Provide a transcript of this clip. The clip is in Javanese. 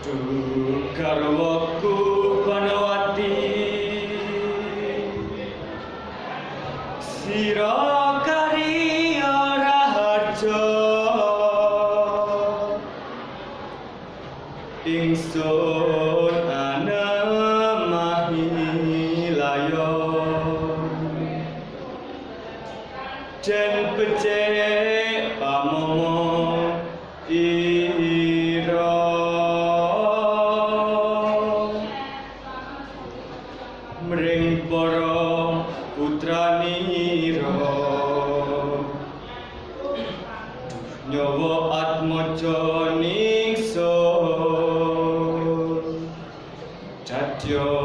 Garwaku Panawati Sira Karya Raharja Ingsun anemahi layon Jen becik pamomo ira Mring para putranira nyawa atmaja ningsun cadya